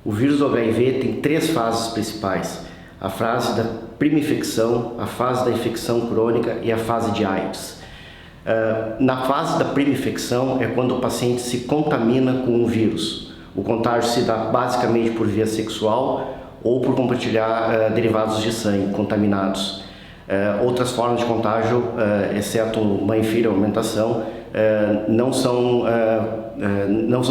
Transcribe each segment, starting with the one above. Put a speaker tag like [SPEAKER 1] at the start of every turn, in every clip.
[SPEAKER 1] O vírus do HIV tem 3 fases principais: a fase da prima-infecção, a fase da infecção crônica e a fase de AIDS. Na fase da prima-infecção é quando o paciente se contamina com o vírus. O contágio se dá basicamente por via sexual ou por compartilhar derivados de sangue contaminados. Outras formas de contágio, exceto manifira ou aumentação, não são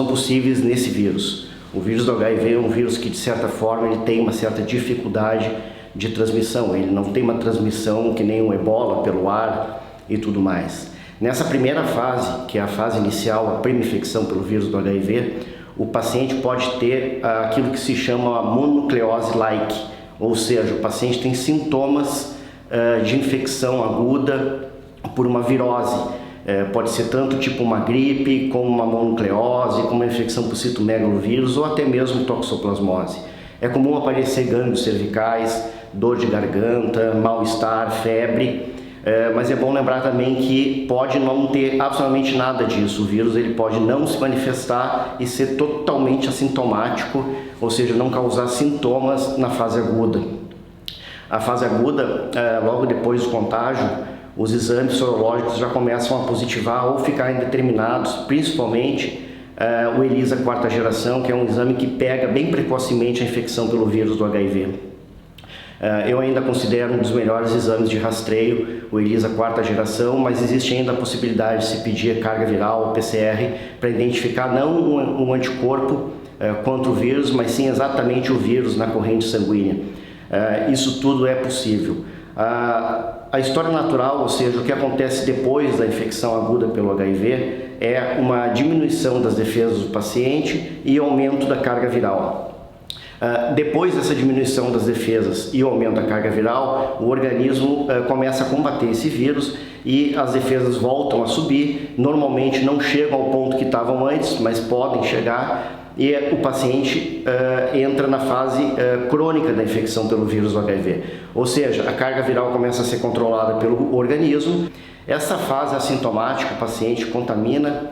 [SPEAKER 1] possíveis nesse vírus. O vírus do HIV é um vírus que, de certa forma, ele tem uma certa dificuldade de transmissão. Ele não tem uma transmissão que nem o ebola, pelo ar e tudo mais. Nessa primeira fase, que é a fase inicial, a prima-infecção pelo vírus do HIV, o paciente pode ter aquilo que se chama mononucleose-like, ou seja, o paciente tem sintomas de infecção aguda por uma virose. Pode ser tanto tipo uma gripe, como uma mononucleose, como uma infecção por citomegalovírus ou até mesmo toxoplasmose. É comum aparecer gânglios cervicais, dor de garganta, mal-estar, febre, mas é bom lembrar também que pode não ter absolutamente nada disso. O vírus ele pode não se manifestar e ser totalmente assintomático, ou seja, não causar sintomas na fase aguda. A fase aguda, logo depois do contágio, os exames sorológicos já começam a positivar ou ficar indeterminados, principalmente o ELISA quarta geração, que é um exame que pega bem precocemente a infecção pelo vírus do HIV. Eu ainda considero um dos melhores exames de rastreio, o ELISA quarta geração, mas existe ainda a possibilidade de se pedir carga viral, PCR, para identificar não um anticorpo contra o vírus, mas sim exatamente o vírus na corrente sanguínea. Isso tudo é possível. A história natural, ou seja, o que acontece depois da infecção aguda pelo HIV, é uma diminuição das defesas do paciente e aumento da carga viral. Depois dessa diminuição das defesas e o aumento da carga viral, o organismo começa a combater esse vírus e as defesas voltam a subir. Normalmente não chegam ao ponto que estavam antes, mas podem chegar, e o paciente entra na fase crônica da infecção pelo vírus do HIV. Ou seja, a carga viral começa a ser controlada pelo organismo. Essa fase assintomática, o paciente contamina,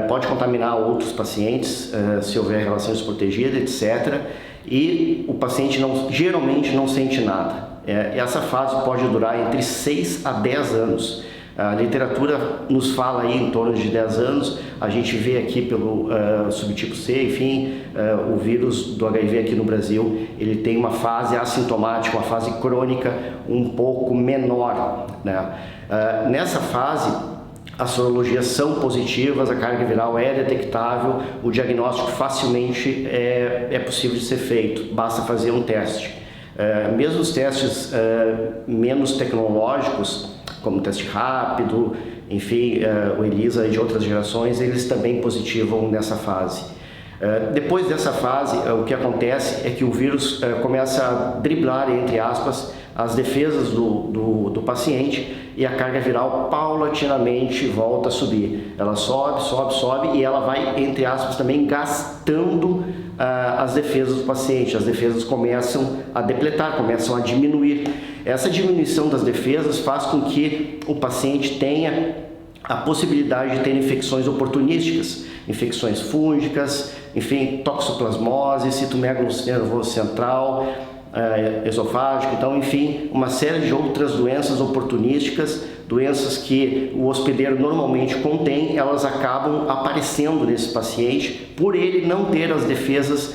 [SPEAKER 1] pode contaminar outros pacientes, se houver relações protegidas, etc. E o paciente geralmente não sente nada. Essa fase pode durar entre 6 a 10 anos. A literatura nos fala aí em torno de 10 anos, a gente vê aqui pelo subtipo C, enfim, o vírus do HIV aqui no Brasil, ele tem uma fase assintomática, uma fase crônica um pouco menor, né? Nessa fase, as sorologias são positivas, a carga viral é detectável, o diagnóstico facilmente é possível de ser feito, basta fazer um teste. Mesmo os testes menos tecnológicos, como teste rápido, enfim, o ELISA de outras gerações, eles também positivam nessa fase. Depois dessa fase, o que acontece é que o vírus começa a driblar, entre aspas, as defesas do paciente e a carga viral paulatinamente volta a subir. Ela sobe, sobe, sobe e ela vai, entre aspas, também gastando as defesas do paciente. As defesas começam a depletar, começam a diminuir. Essa diminuição das defesas faz com que o paciente tenha a possibilidade de ter infecções oportunísticas, infecções fúngicas, enfim, toxoplasmose, citomegalovírus nervoso central, esofágico, então, enfim, uma série de outras doenças oportunísticas, doenças que o hospedeiro normalmente contém, elas acabam aparecendo nesse paciente por ele não ter as defesas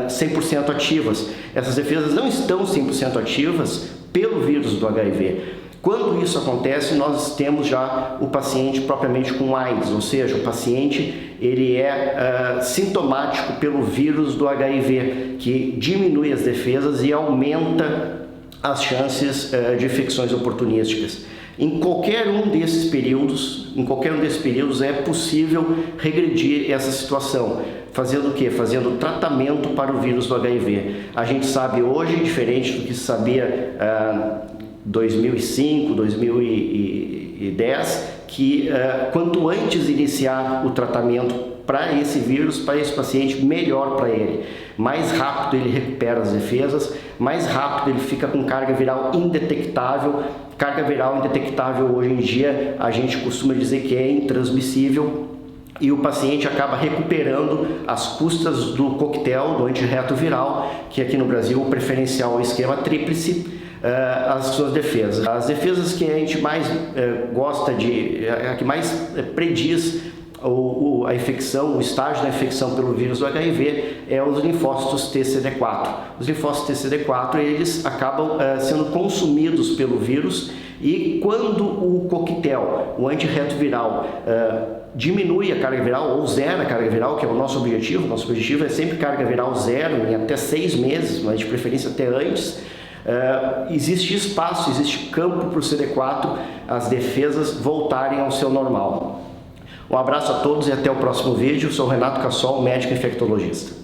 [SPEAKER 1] 100% ativas. Essas defesas não estão 100% ativas pelo vírus do HIV. Quando isso acontece, nós temos já o paciente propriamente com AIDS, ou seja, o paciente ele é sintomático pelo vírus do HIV, que diminui as defesas e aumenta as chances de infecções oportunísticas. Em qualquer um desses períodos é possível regredir essa situação. Fazendo o quê? Fazendo tratamento para o vírus do HIV. A gente sabe hoje, diferente do que se sabia 2005, 2010, que quanto antes iniciar o tratamento para esse vírus, para esse paciente, melhor para ele. Mais rápido ele recupera as defesas, mais rápido ele fica com carga viral indetectável. Carga viral indetectável hoje em dia a gente costuma dizer que é intransmissível. e o paciente acaba recuperando as custas do coquetel, do antirretroviral, que aqui no Brasil o preferencial é o esquema tríplice, as suas defesas. As defesas que a gente mais gosta a que mais prediz a infecção, o estágio da infecção pelo vírus do HIV é os linfócitos TCD4. Os linfócitos TCD4, eles acabam sendo consumidos pelo vírus, e quando o coquetel, o antirretroviral, diminui a carga viral ou zera a carga viral, que é o nosso objetivo é sempre carga viral zero em até 6 meses, mas de preferência até antes, existe espaço, existe campo para o CD4, as defesas voltarem ao seu normal. Um abraço a todos e até o próximo vídeo. Sou Renato Cassol, médico infectologista.